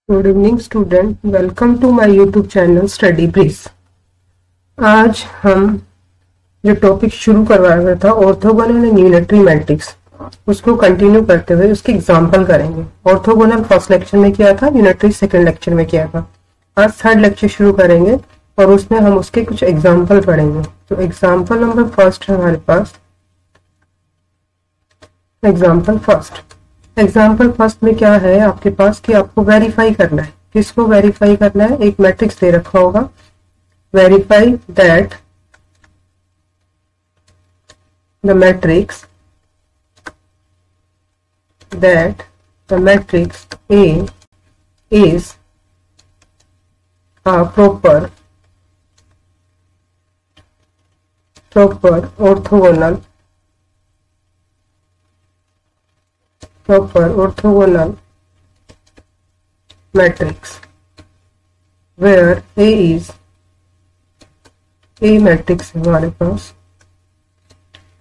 Good evening student, welcome to my YouTube channel Study Breeze. आज हम जो topic शुरू करवाया था ऑर्थोगोनल एंड यूनिटरी मैट्रिक्स, उसको कंटिन्यू करते हुए उसके एग्जांपल करेंगे। ऑर्थोगोनल फर्स्ट लेक्चर में किया था, यूनिटरी सेकंड लेक्चर में किया था। आज थर्ड लेक्चर शुरू करेंगे और उसमें हम उसके कुछ एग्जाम्पल पढ़ेंगे। तो एग्जाम्पल नंबर फर्स्ट है हमारे पास। एग्जाम्पल फर्स्ट में क्या है आपके पास कि आपको वेरीफाई करना है। किसको वेरीफाई करना है? एक मैट्रिक्स दे रखा होगा, verify that the matrix A is a proper orthogonal matrix where A matrix है हमारे पास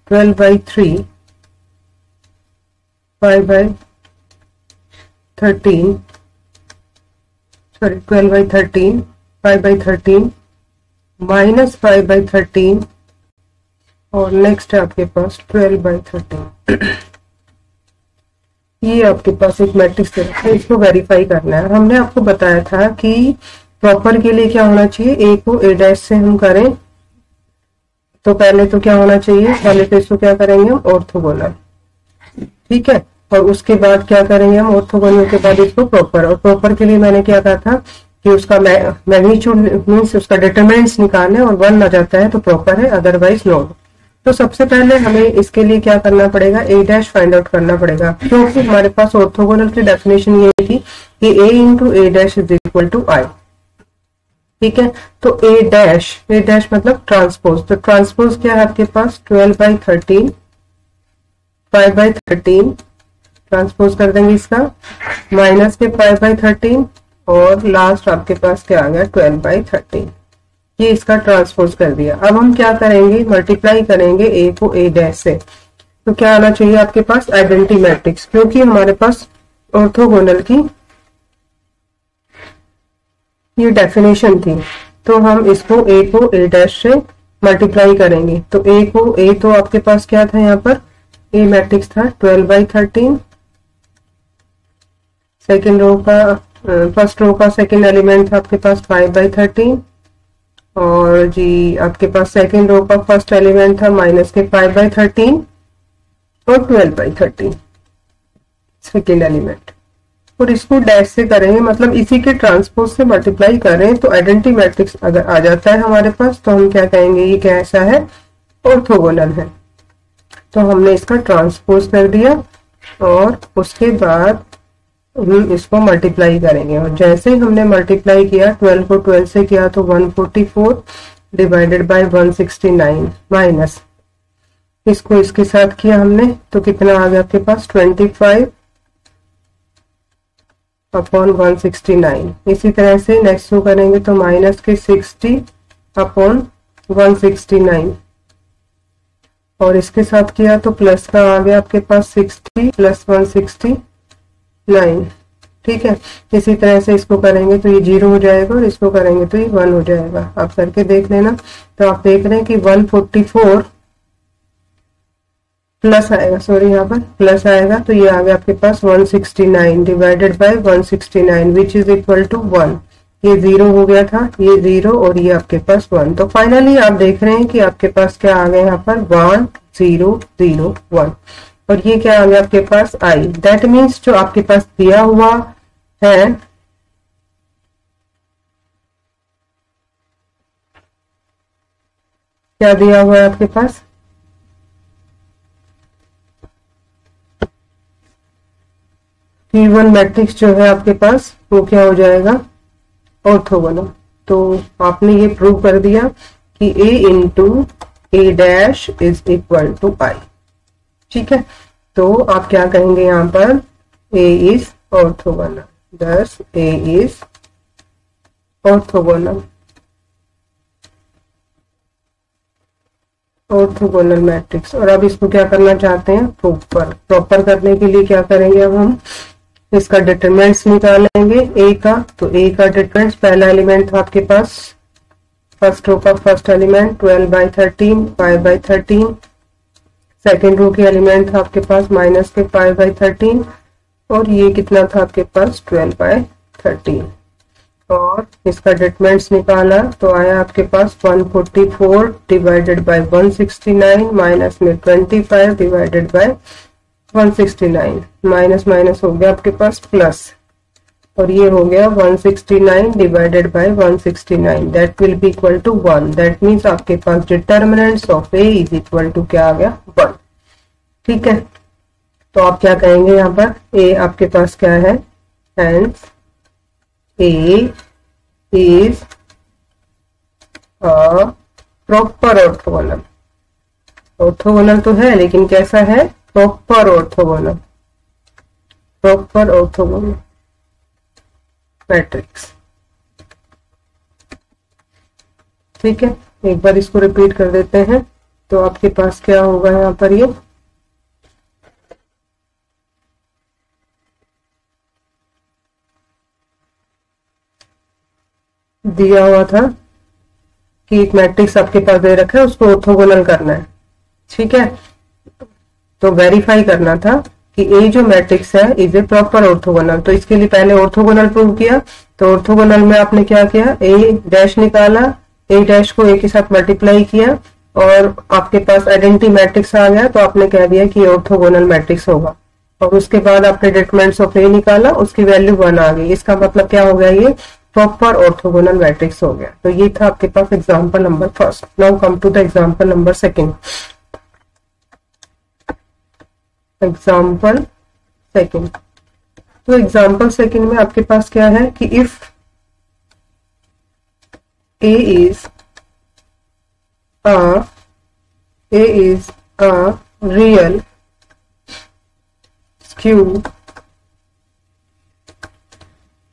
12/3 5/13 12/13 5/13 -5/13 और नेक्स्ट है आपके पास 12/13। ये आपके पास एक मैट्रिक्स है, इसको वेरीफाई करना है। हमने आपको बताया था कि प्रॉपर के लिए क्या होना चाहिए, ए को ए डैश से हम करें तो पहले तो क्या होना चाहिए, पहले तो इसको क्या करेंगे हम ऑर्थोगोनल, ठीक है। और उसके बाद क्या करेंगे हम ऑर्थोगोनल के बाद इसको प्रॉपर। और प्रॉपर के लिए मैंने क्या कहा था कि उसका मैग्नीट्यूड मीन्स उसका डिटरमिनेंट्स निकालने और 1 आ जाता है तो प्रॉपर है, अदरवाइज नो। तो सबसे पहले हमें इसके लिए क्या करना पड़ेगा, ए डैश फाइंड आउट करना पड़ेगा, क्योंकि हमारे पास ऑर्थोगोनल की डेफिनेशन ये थी कि A into A dash is equal to I, ठीक है। तो ए डैश मतलब ट्रांसपोज। तो ट्रांसपोज क्या है आपके पास 12/13 5/13 ट्रांसपोज कर देंगे इसका, माइनस के 5/13 और लास्ट आपके पास क्या आ गया 12/13। ये इसका ट्रांसपोज कर दिया। अब हम क्या करेंगे, मल्टीप्लाई करेंगे ए को ए डैश से। तो क्या आना चाहिए आपके पास आइडेंटिटी मैट्रिक्स, क्योंकि हमारे पास ऑर्थोगोनल की ये डेफिनेशन थी। तो हम इसको ए को ए डैश से मल्टीप्लाई करेंगे। तो ए तो आपके पास क्या था यहाँ पर, ए मैट्रिक्स था 12/13, सेकेंड रो का फर्स्ट रो का सेकेंड एलिमेंट था आपके पास 5/13 और जी आपके पास सेकेंड रो का फर्स्ट एलिमेंट था माइनस के 5/13 और 12/13 सेकेंड एलिमेंट। और इसको डैश से करेंगे, मतलब इसी के ट्रांसपोज से मल्टीप्लाई करें तो आइडेंटिटी मैट्रिक्स अगर आ जाता है हमारे पास तो हम क्या कहेंगे, ये कैसा है, ऑर्थोगोनल है। तो हमने इसका ट्रांसपोज कर दिया और उसके बाद हम इसको मल्टीप्लाई करेंगे। और जैसे ही हमने मल्टीप्लाई किया 12 को 12 से किया तो 144 डिवाइडेड बाय 169 माइनस इसको इसके साथ किया हमने तो कितना आ गया आपके पास 25/169। इसी तरह से नेक्स्ट रो करेंगे तो माइनस के 60/169 और इसके साथ किया तो प्लस का आ गया आपके पास 60 + 169, ठीक है। इसी तरह से इसको करेंगे तो ये 0 हो जाएगा और इसको करेंगे तो ये 1 हो जाएगा। आप करके देख लेना। तो आप देख रहे हैं कि 144 प्लस आएगा, सॉरी यहाँ पर प्लस आएगा तो ये आ गया आपके पास 169 divided by 169 which is equal to 1। ये 0 हो गया था, ये 0 और ये आपके पास 1। तो फाइनली आप देख रहे हैं कि आपके पास क्या आ गया यहाँ पर 1 0 0 1 और ये क्या आ गया आपके पास आई। दैट मीन्स जो आपके पास दिया हुआ है क्या दिया हुआ है आपके पास, P1 मैट्रिक्स जो है आपके पास वो क्या हो जाएगा, ऑर्थोगोनल। तो आपने ये प्रूव कर दिया कि A into A dash is equal to I, ठीक है। तो आप क्या कहेंगे यहाँ पर, A is orthogonal, thus A is orthogonal matrix. और अब इसको क्या करना चाहते हैं, प्रॉपर करने के लिए क्या करेंगे अब हम इसका डिटरमिनेंट्स निकालेंगे ए का। तो ए का डिटरमिनेंट्स, पहला एलिमेंट था आपके पास फर्स्ट रो का फर्स्ट एलिमेंट 12/13 5/13, सेकेंड रो के एलिमेंट था आपके पास माइनस के 5/13, और ये कितना था आपके पास 12/13, और इसका डिटरमिनेंट्स निकाला तो आया आपके पास 144 डिवाइडेड बाय 169 माइनस में 25 डिवाइडेड बाय 169, माइनस माइनस हो गया आपके पास प्लस, और ये हो गया 169 divided by 169, that will be equal to 1। That means आपके पास determinants of A is equal to क्या आ गया 1। ठीक है, तो आप क्या कहेंगे यहाँ पर, ए आपके पास क्या है, hence A is a proper orthogonal. Orthogonal तो है लेकिन कैसा है, proper orthogonal, proper orthogonal matrix. ठीक है, एक बार इसको रिपीट कर देते हैं। तो आपके पास क्या होगा यहाँ पर, ये दिया हुआ था कि एक मैट्रिक्स आपके पास दे रखा है, उसको ऑर्थोगोनल करना है। ठीक है, तो वेरीफाई करना था कि ए जो मैट्रिक्स है इज ए प्रॉपर ऑर्थोगोनल। तो इसके लिए पहले ऑर्थोगोनल प्रूव किया। तो ऑर्थोगोनल में आपने क्या किया, ए डैश निकाला, ए डैश को ए के साथ मल्टीप्लाई किया और आपके पास आइडेंटिटी मैट्रिक्स आ गया, तो आपने कह दिया कि ऑर्थोगोनल मैट्रिक्स होगा। और उसके बाद आपने डिटरमिनेंट्स ऑफ ए निकाला, उसकी वैल्यू 1 आ गई। इसका मतलब क्या हो गया, ये प्रॉपर ऑर्थोगोनल मैट्रिक्स हो गया। तो ये था आपके पास example number first. Now come to the example number second. Example second, तो एग्जाम्पल सेकेंड में आपके पास क्या है कि if A is a real skew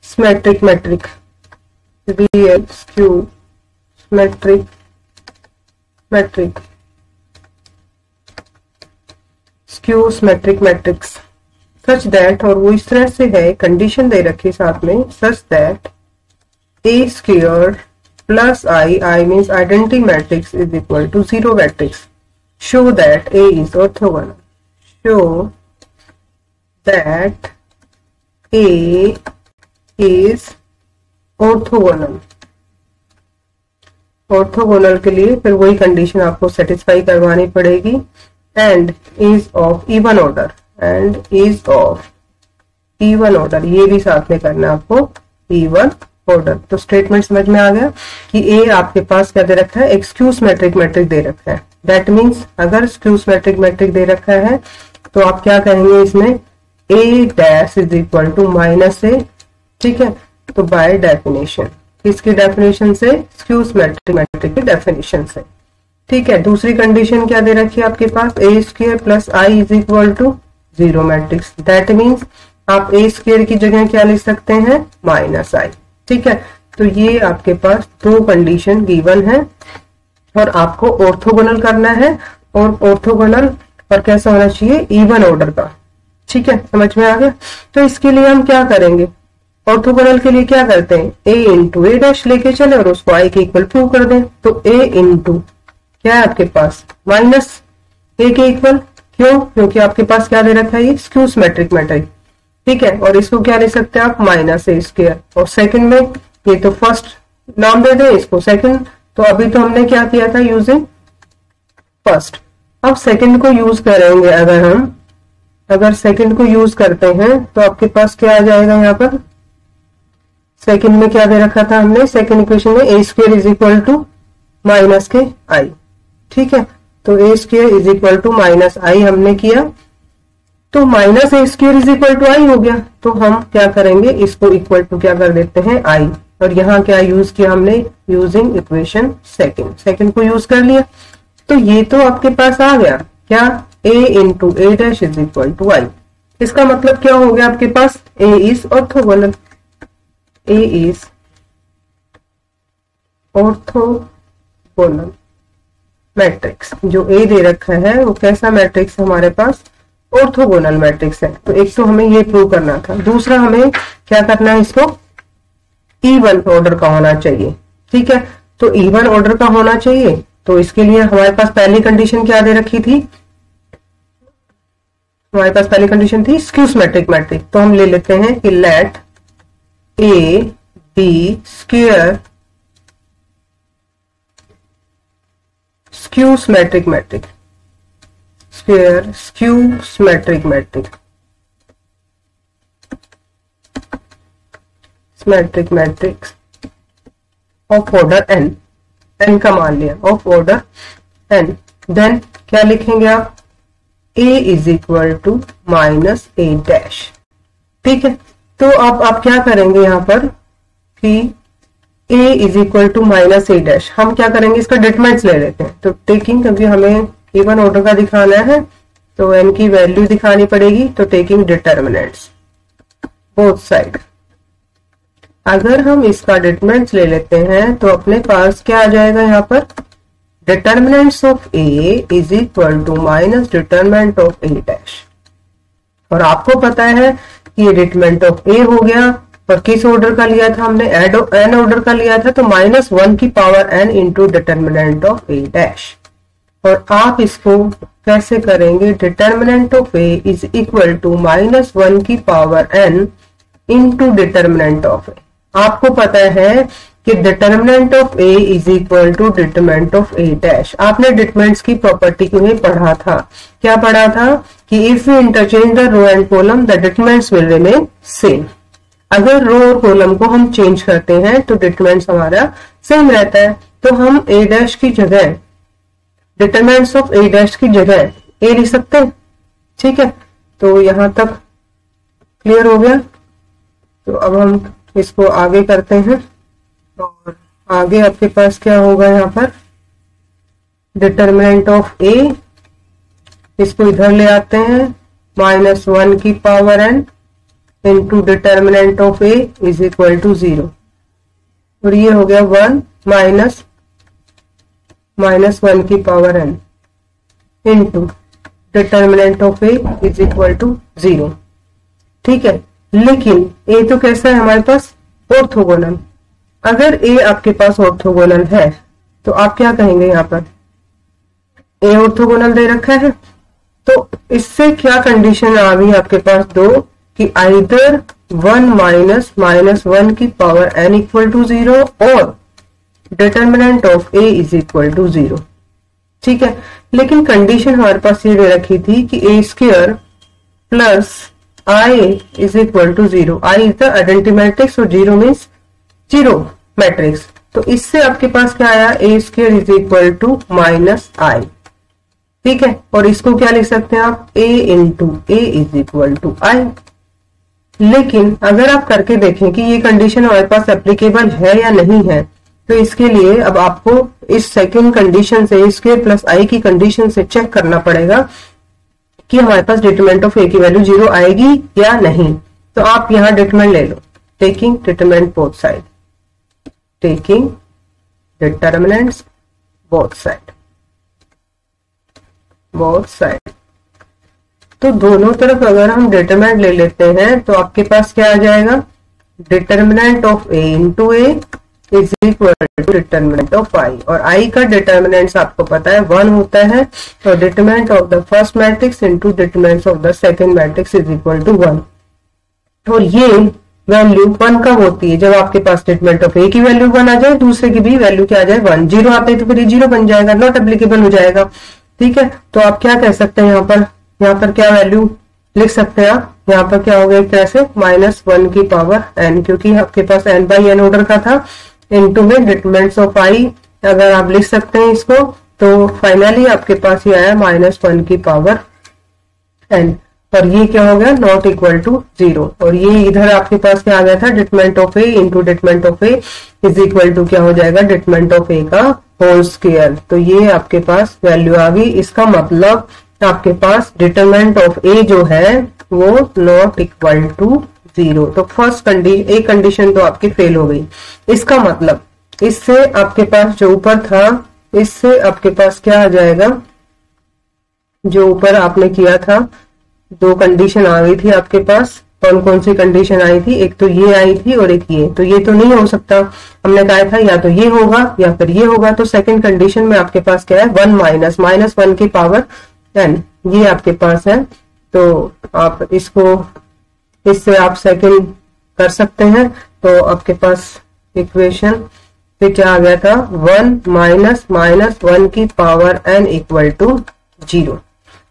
symmetric matrix, real skew symmetric matrix, skew symmetric matrix such that, और वो इस तरह से है, कंडीशन दे रखी साथ में, such that A square plus I means identity matrix is equal to 0 matrix. Show that A is orthogonal, show that A is orthogonal. Orthogonal के लिए फिर वही कंडीशन आपको सेटिस्फाई करवानी पड़ेगी, and is of even order, and is of even order, ये भी साथ में करना है आपको, इवन ऑर्डर। तो स्टेटमेंट समझ में आ गया कि ए आपके पास क्या दे रखा है, एक स्क्यू सिमेट्रिक मैट्रिक दे रखा है। दैट मीन्स अगर स्क्यू सिमेट्रिक मैट्रिक दे रखा है तो आप क्या कहेंगे इसमें, A dash is equal to minus A. ठीक है, तो बाय डेफिनेशन, किसकी डेफिनेशन से, स्क्यू सिमेट्रिक मैट्रिक की डेफिनेशन से। ठीक है, दूसरी कंडीशन क्या दे रखी है आपके पास, A square plus I is equal to 0 matrix. That means आप ए स्क्वायर की जगह क्या लिख सकते हैं, माइनस आई। ठीक है, तो ये आपके पास दो कंडीशन गिवन है और आपको ऑर्थोगोनल करना है, और ऑर्थोगोनल और कैसा होना चाहिए, इवन ऑर्डर का। ठीक है, समझ में आ गया। तो इसके लिए हम क्या करेंगे, ऑर्थोगोनल के लिए क्या करते हैं, ए इंटू ए डैश लेके चले और उसको आई के इक्वल प्रूव कर दें। तो ए इंटू क्या है आपके पास, माइनस ए के इक्वल, क्यों, क्योंकि आपके पास क्या दे रखा है, ये स्क्यू सिमेट्रिक मैट्रिक। ठीक है, और इसको क्या ले सकते हैं आप, माइनस ए स्क्वायर, और सेकंड में ये तो फर्स्ट नाम दे दें, इसको सेकंड। तो अभी तो हमने क्या किया था, यूजिंग फर्स्ट। अब सेकंड को यूज करेंगे, अगर सेकंड को यूज करते हैं तो आपके पास क्या आ जाएगा, यहाँ पर सेकंड में क्या दे रखा था हमने, सेकंड इक्वेशन में A square is equal to minus के आई। ठीक है, तो A square is equal to minus I हमने किया, तो minus A square is equal to I हो गया। तो हम क्या करेंगे, इसको इक्वल टू क्या कर देते हैं, आई, और यहाँ क्या यूज किया हमने, यूजिंग इक्वेशन सेकंड को यूज कर लिया। तो ये तो आपके पास आ गया क्या, A into A dash is equal to I. इसका मतलब क्या हो गया आपके पास, A is orthogonal, A is orthogonal matrix. जो ए दे रखा है वो कैसा मैट्रिक्स हमारे पास, ऑर्थोगोनल मैट्रिक्स है। तो एक तो हमें ये प्रूव करना था, दूसरा हमें क्या करना है, इसको इवन ऑर्डर का होना चाहिए। ठीक है, तो इवन ऑर्डर का होना चाहिए, तो इसके लिए हमारे पास पहली कंडीशन क्या दे रखी थी, हमारे पास पहली कंडीशन थी स्क्यू सिमेट्रिक मैट्रिक्स। तो हम ले लेते हैं कि let A B square skew symmetric matrix, square skew symmetric matrix, symmetric matrix of order n, n का मान लिया, ऑफ ऑर्डर एन। देन क्या लिखेंगे आप, a is equal to minus A dash. ठीक है, तो अब आप क्या करेंगे यहां पर कि a is equal to minus A dash, हम क्या करेंगे, इसका डिटरमिनेंट्स ले लेते हैं। तो टेकिंग, क्योंकि हमें इवन ऑर्डर का दिखाना है तो n की वैल्यू दिखानी पड़ेगी, तो टेकिंग डिटरमिनेंट्स बोथ साइड। अगर हम इसका डिटरमिनेंट्स ले लेते हैं तो अपने पास क्या आ जाएगा, यहाँ पर determinants of a is equal to minus determinant of a dash. और आपको पता है कि ये डिटर्मिनेंट ऑफ a हो गया, और किस ऑर्डर का लिया था हमने, n ऑर्डर का लिया था, तो -1 की power n into determinant of a dash. और आप इसको कैसे करेंगे, determinant of a is equal to -1 की power n into determinant of a। आपको पता है कि determinant of a is equal to determinant of a dash. आपने डिटरमिनेंट्स की प्रॉपर्टी को ही पढ़ा था, क्या पढ़ा था कि if you interchange the row and column the determinants will remain same. अगर रो और कॉलम को हम चेंज करते हैं तो डिटरमिनेंट्स हमारा सेम रहता है। तो हम a डैश की जगह, डिटरमिनेंट्स ऑफ a डैश की जगह a लिख सकते हैं। ठीक है, तो यहां तक क्लियर हो गया। तो अब हम इसको आगे करते हैं, और आगे आपके पास क्या होगा, यहाँ पर डिटर्मिनेंट ऑफ a, इसको इधर ले आते हैं, -1 की power n into determinant of a is equal to 0, और ये हो गया 1 माइनस 1 की power n into determinant of a is equal to 0। ठीक है, लेकिन a तो कैसा है हमारे पास, ऑर्थोगोनल। अगर a आपके पास ऑर्थोगोनल है तो आप क्या कहेंगे, यहाँ पर a ऑर्थोगोनल दे रखा है, तो इससे क्या कंडीशन आ गई आपके पास दो, कि आइदर 1 माइनस 1 की पावर n इक्वल टू 0 और determinant of a is equal to 0। ठीक है, लेकिन कंडीशन हमारे पास ये दे रखी थी कि a square plus i is equal to 0। i is the identity matrix और 0 मीन्स 0 मैट्रिक्स। तो इससे आपके पास क्या आया, a square is equal to minus i। ठीक है, और इसको क्या लिख सकते हैं आप, a into a is equal to i। लेकिन अगर आप करके देखें कि ये कंडीशन हमारे पास एप्लीकेबल है या नहीं है, तो इसके लिए अब आपको इस सेकंड कंडीशन से a स्क्वायर प्लस i की कंडीशन से चेक करना पड़ेगा कि हमारे पास डिटरमिनेंट ऑफ a की वैल्यू 0 आएगी या नहीं। तो आप यहां डिटरमिनेंट ले लो, taking determinant both side, taking determinants both side, both side. तो दोनों तरफ अगर हम डिटरमिनेंट ले लेते हैं तो आपके पास क्या आ जाएगा, determinant of a into a is equal to determinant of i, और i का डिटरमिनेंट्स आपको पता है 1 होता है, तो determinant of the first matrix into determinant of the second matrix is equal to 1। और ये वैल्यू 1 कब होती है, जब आपके पास डिटरमिनेंट ऑफ a की वैल्यू 1 आ जाए, दूसरे की भी वैल्यू क्या आ जाए 1। 0 आते तो फिर ये 0 बन जाएगा, नॉट एप्लीकेबल हो जाएगा। ठीक है, तो आप क्या कह सकते हैं, यहाँ पर क्या वैल्यू लिख सकते हैं आप, यहाँ पर क्या हो गया एक तरह से -1 की पावर n, क्योंकि आपके पास n बाई n ऑर्डर का था, इनटू में डिटरमिनेंट्स ऑफ i। अगर आप लिख सकते हैं इसको, तो फाइनली आपके पास ये आया -1 की पावर n, और ये क्या हो गया, नॉट इक्वल टू 0। और ये इधर आपके पास क्या आ गया था, determinant of a into determinant of a is equal to क्या हो जाएगा, डिटरमिनेंट ऑफ a का होल स्क्वायर। तो ये आपके पास वैल्यू आ गई। इसका मतलब आपके पास डिटरमिनेंट ऑफ a जो है वो नॉट इक्वल टू 0। तो फर्स्ट कंडीशन, एक कंडीशन तो आपकी फेल हो गई। इसका मतलब इससे आपके पास जो ऊपर था, इससे आपके पास क्या आ जाएगा, जो ऊपर आपने किया था दो कंडीशन आ गई थी आपके पास। कौन कौन सी कंडीशन आई थी? एक तो ये आई थी और एक ये। तो ये तो नहीं हो सकता, हमने कहा था या तो ये होगा या फिर ये होगा। तो सेकंड कंडीशन में आपके पास क्या है? 1 माइनस माइनस 1 की पावर n, ये आपके पास है। तो आप इसको इससे आप सेकंड कर सकते हैं। तो आपके पास इक्वेशन पे क्या आ गया था? 1 माइनस माइनस 1 की पावर n इक्वल टू 0।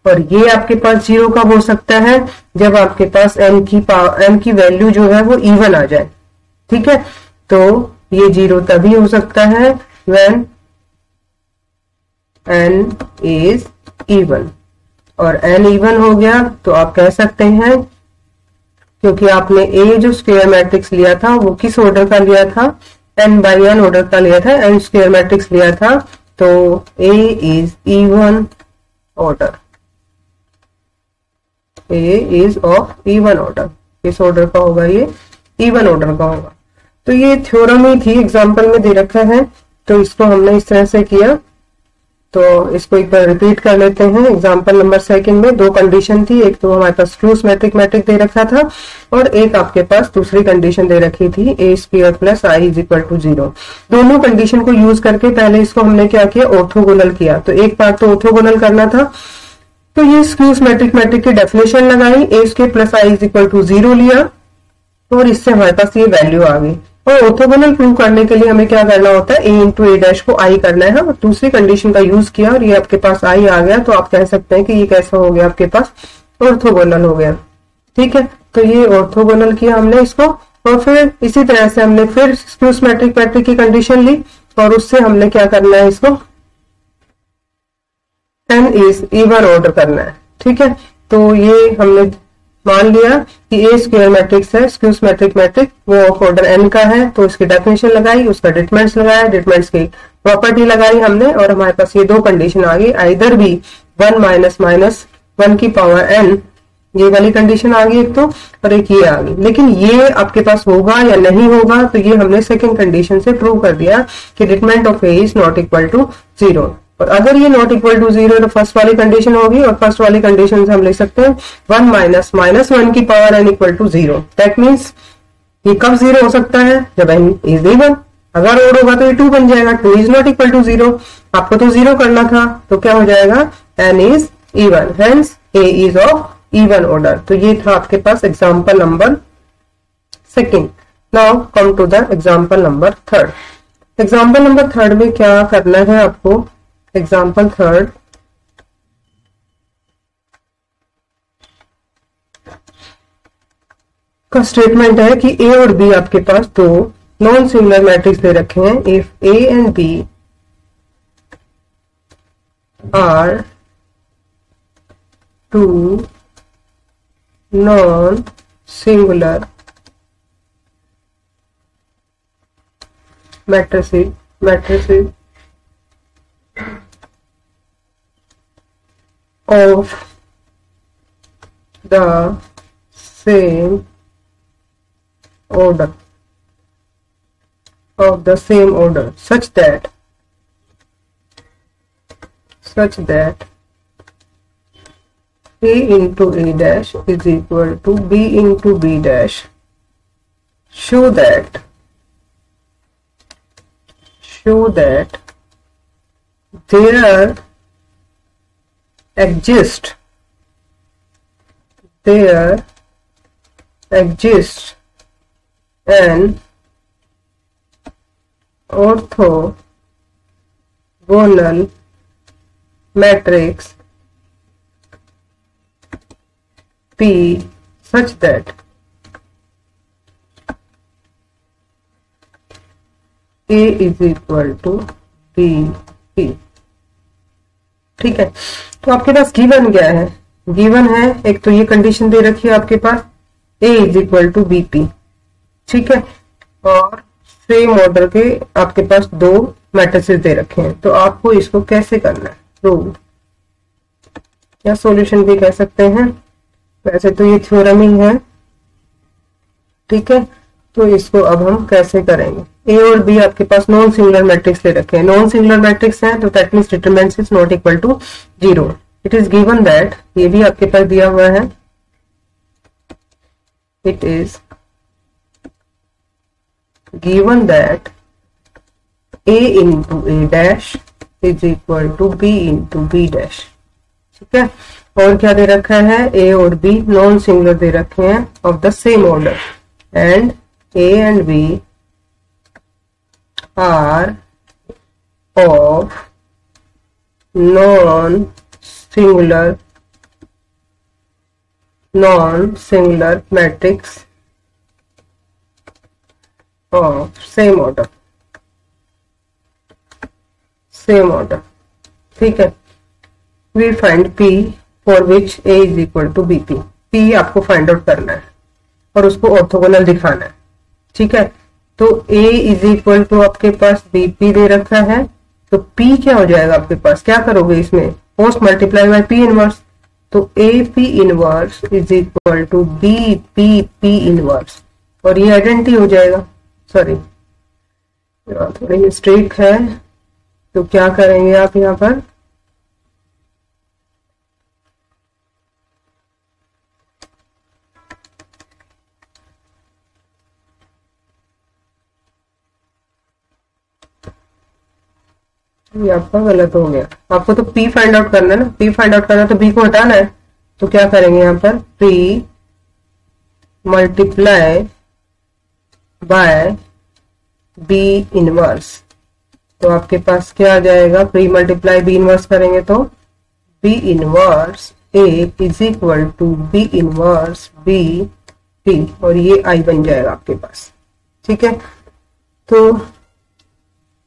और ये आपके पास 0 कब हो सकता है? जब आपके पास n की वैल्यू जो है वो इवन आ जाए। ठीक है, तो ये 0 तभी हो सकता है when n is even। और n इवन हो गया तो आप कह सकते हैं, क्योंकि आपने a जो स्क्वायर मैट्रिक्स लिया था वो किस ऑर्डर का लिया था? n बाई n ऑर्डर का लिया था, n स्क्वायर मैट्रिक्स लिया था। तो a is even order, a is of even order. किस ऑर्डर का होगा? ये इवन ऑर्डर का होगा। तो ये थ्योरम ही थी, एग्जाम्पल में दे रखा है। तो इसको हमने इस तरह से किया। तो इसको एक बार रिपीट कर लेते हैं। एग्जाम्पल नंबर सेकंड में दो कंडीशन थी, एक तो हमारे पास ट्रू सिमेट्रिक मैट्रिक्स दे रखा था और एक आपके पास दूसरी कंडीशन दे रखी थी a square plus i is equal to 0। दोनों कंडीशन को यूज करके पहले इसको हमने क्या किया? ऑर्थोगोनल किया। तो एक बार तो ऑर्थोगोनल करना था, तो ये स्क्यू सिमेट्रिक मैट्रिक्स की डेफिनेशन लगाई, a square plus i is equal to 0 लिया और इससे हमारे पास ये वैल्यू आ गई। और ऑर्थोगोनल प्रूव करने के लिए हमें क्या करना होता है? a इंटू ए डैश को i करना है। और दूसरी कंडीशन का यूज किया और ये आपके पास i आ गया। तो आप कह सकते हैं कि ये कैसा हो गया? आपके पास ऑर्थोगोनल हो गया। ठीक है, तो ये ऑर्थोगोनल किया हमने इसको। और फिर इसी तरह से हमने फिर स्क्यू सिमेट्रिक मैट्रिक्स की कंडीशन ली और उससे हमने क्या करना है? इसको n इज इवन ऑर्डर करना है। ठीक है, तो ये हमने मान लिया कि ए स्क्वायर मैट्रिक्स है, स्क्यू सिमेट्रिक मैट्रिक्स, वो ऑफ ऑर्डर n का है। तो इसकी डेफिनेशन लगाई, उसका डिटरमिनेंट्स लगाया, डिटरमिनेंट्स की प्रॉपर्टी लगाई हमने और हमारे पास ये दो कंडीशन आ गई। आइदर भी 1 माइनस माइनस 1 की पावर n, ये वाली कंडीशन आ गई एक तो, और एक ये आ गई। लेकिन ये आपके पास होगा या नहीं होगा? तो ये हमने सेकंड कंडीशन से प्रूव कर दिया कि determinant of A is not equal to 0। और अगर ये नॉट इक्वल टू 0 तो फर्स्ट वाली कंडीशन होगी और फर्स्ट वाली कंडीशन से हम लिख सकते हैं 1 माइनस माइनस 1 की power n equal to 0। That means ये कब 0 हो सकता है? जब n इज इवन। अगर ओड होगा तो ये 2 बन जाएगा। 2 इज नॉट इक्वल टू 0, आपको तो 0 करना था, तो क्या हो जाएगा? n is even, hence a is of even order. तो ये था आपके पास example number second. Now come to the example number third. Example number third में क्या करना है आपको? एग्जाम्पल थर्ड का स्टेटमेंट है कि ए और बी आपके पास दो नॉन सिंगुलर मैट्रिक्स दे रखे हैं। If A and B are two non singular matrices of the same order such that a into a dash is equal to b into b dash, show that there exists an orthogonal matrix P such that A is equal to B P। ठीक है, तो आपके पास given क्या है? Given है एक तो ये कंडीशन दे रखी है आपके पास a is equal to B P. ठीक है, और सेम ऑर्डर के आपके पास दो मैट्रिसेस दे रखे हैं। तो आपको इसको कैसे करना है? प्रूव या सॉल्यूशन भी कह सकते हैं, वैसे तो ये थ्योरम ही है। ठीक है, तो इसको अब हम कैसे करेंगे? ए और बी आपके पास नॉन सिंगुलर मैट्रिक्स ले रखे हैं। नॉन सिंगुलर मैट्रिक्स है तो that means determinant is not equal to 0। It is given that, ये भी आपके पास दिया हुआ है it is given that a into a dash is equal to b into b dash। ठीक है, और क्या दे रखा है, a और b नॉन सिंगुलर दे रखे हैं of the same order, and a and b are of non-singular matrix of same order। ठीक है, we find p for which a is equal to bp। p आपको फाइंड आउट करना है और उसको orthogonal दिखाना है। ठीक है, तो a इज इक्वल टू आपके पास bp दे रखा है, तो p क्या हो जाएगा आपके पास, क्या करोगे इसमें, post multiply by p inverse, तो a p inverse is equal to b p p inverse, और ये आइडेंटिटी हो जाएगा। सॉरी थोड़ी मिस्टेक है, तो क्या करेंगे आप यहाँ पर, ये आपका गलत हो गया। आपको तो p फाइंड आउट करना है ना, p फाइंड आउट करना है तो b को हटाना है, तो क्या करेंगे यहाँ पर, p multiply by b inverse, तो आपके पास क्या आ जाएगा, p मल्टीप्लाई b इनवर्स करेंगे तो b inverse a is equal to b inverse b p, और ये i बन जाएगा आपके पास। ठीक है, तो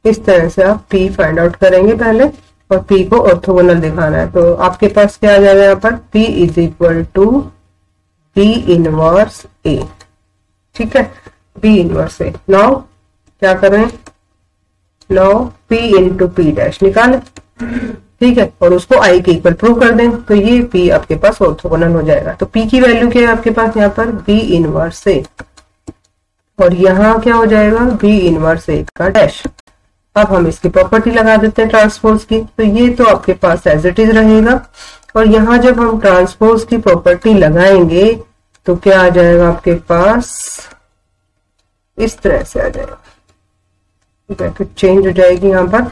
इस तरह से आप p फाइंड आउट करेंगे पहले, और p को ऑर्थोगोनल दिखाना है, तो आपके पास क्या आ जाएगा यहाँ पर, p is equal to b inverse a। ठीक है, b इनवर्स a। नाउ क्या करें, now p into p dash निकालें। ठीक है, और उसको i के इक्वल प्रूव कर दें, तो ये p आपके पास ऑर्थोगोनल हो जाएगा। तो p की वैल्यू क्या है आपके पास यहाँ पर, b इनवर्स a, और यहाँ क्या हो जाएगा, b इनवर्स a का डैश। अब हम इसकी प्रॉपर्टी लगा देते हैं ट्रांसपोज की, तो ये तो आपके पास एज इट इज रहेगा, और यहाँ जब हम ट्रांसपोज की प्रॉपर्टी लगाएंगे तो क्या आ जाएगा आपके पास, इस तरह से आ जाएगा, ब्रैकेट चेंज हो जाएगी यहाँ पर,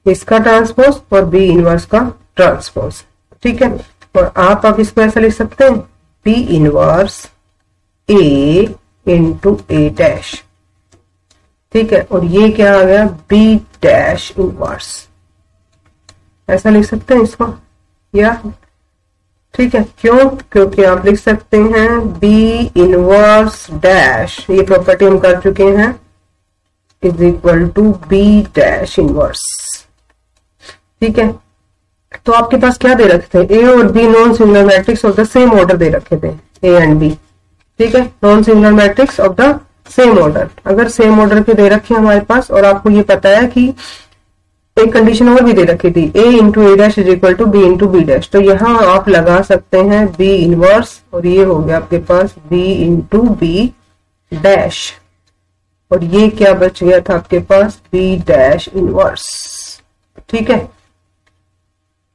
इसका ट्रांसपोज और बी इनवर्स का ट्रांसपोज। ठीक है, और आप अब इसको ऐसा लिख सकते हैं, B inverse A into A dash. ठीक है, और ये क्या आ गया, बी डैश इनवर्स, ऐसा लिख सकते हैं इसको, या ठीक है, क्यों, क्योंकि आप लिख सकते हैं बी इनवर्स डैश, ये प्रॉपर्टी हम कर चुके हैं, is equal to B dash inverse. ठीक है, तो आपके पास क्या दे रखे थे, ए और B non singular matrix of the same order दे रखे थे, ए एंड बी। ठीक है, non singular matrix of the same order, अगर सेम ऑर्डर के दे रखे हमारे पास, और आपको ये पता है कि एक कंडीशन और भी दे रखी थी, a into A dash is equal to B into B dash, तो यहाँ आप लगा सकते हैं b इनवर्स, और ये हो गया आपके पास b इंटू बी डैश, और ये क्या बच गया था आपके पास, b डैश इनवर्स। ठीक है,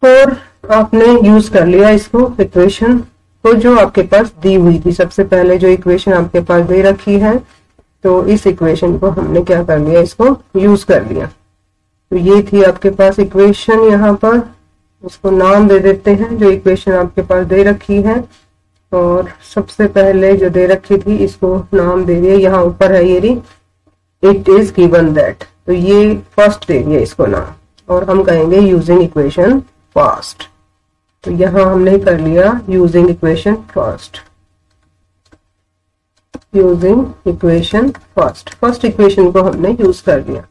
और आपने यूज कर लिया इसको, इक्वेशन को जो आपके पास दी हुई थी, सबसे पहले जो इक्वेशन आपके पास दे रखी है, तो इस इक्वेशन को हमने क्या कर लिया, इसको यूज कर लिया। तो ये थी आपके पास इक्वेशन, यहाँ पर उसको नाम दे देते हैं जो इक्वेशन आपके पास दे रखी है, और सबसे पहले जो दे रखी थी इसको नाम दे दिया, यहाँ ऊपर है ये रही, इट इज गिवन दैट, तो ये फर्स्ट दे दिया इसको नाम, और हम कहेंगे यूजिंग इक्वेशन फर्स्ट, तो यहाँ हमने कर लिया using equation first, using equation first equation को हमने यूज कर लिया।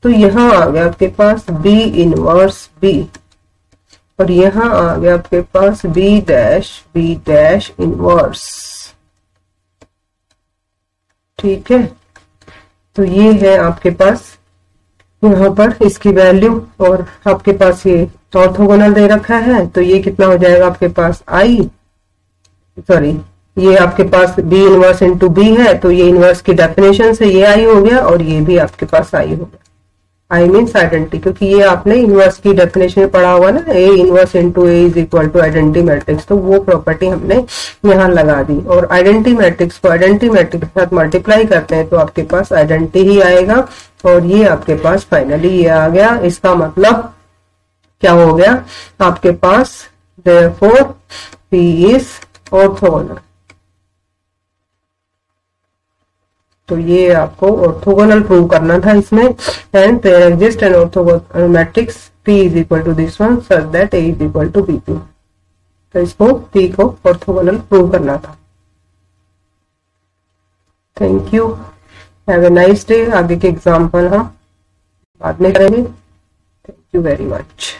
तो यहाँ आ गया आपके पास b इनवर्स b, और यहाँ आ गया आपके पास b डैश इनवर्स। ठीक है, तो ये है आपके पास यहाँ पर इसकी वैल्यू, और आपके पास ये ऑर्थोगोनल दे रखा है, तो ये कितना हो जाएगा आपके पास ये आपके पास b इनवर्स इंटू बी है, तो ये इनवर्स की डेफिनेशन से ये आई हो गया, और ये भी आपके पास आई हो गया। आई मीन्स आइडेंटिटी, क्योंकि ये आपने इनवर्स की डेफिनेशन में पढ़ा हुआ ना, A inverse into A is equal to identity matrix, तो वो प्रॉपर्टी हमने यहाँ लगा दी। और आइडेंटिटी मैट्रिक्स को आइडेंटिटी मैट्रिक्स के साथ मल्टीप्लाई करते हैं तो आपके पास आइडेंटिटी ही आएगा, और ये आपके पास फाइनली ये आ गया। इसका मतलब क्या हो गया आपके पास, देयरफॉर P इज ऑर्थोगोनल। तो ये आपको ऑर्थोगोनल प्रूव करना था इसमें। And there exist an orthogonal matrix P is equal to this one such that A is equal to B2। तो इसको P को ऑर्थोगोनल प्रूव करना था। Thank you, have a nice day. आगे के एग्जाम्पल हम बाद में करेंगे। Thank you very much.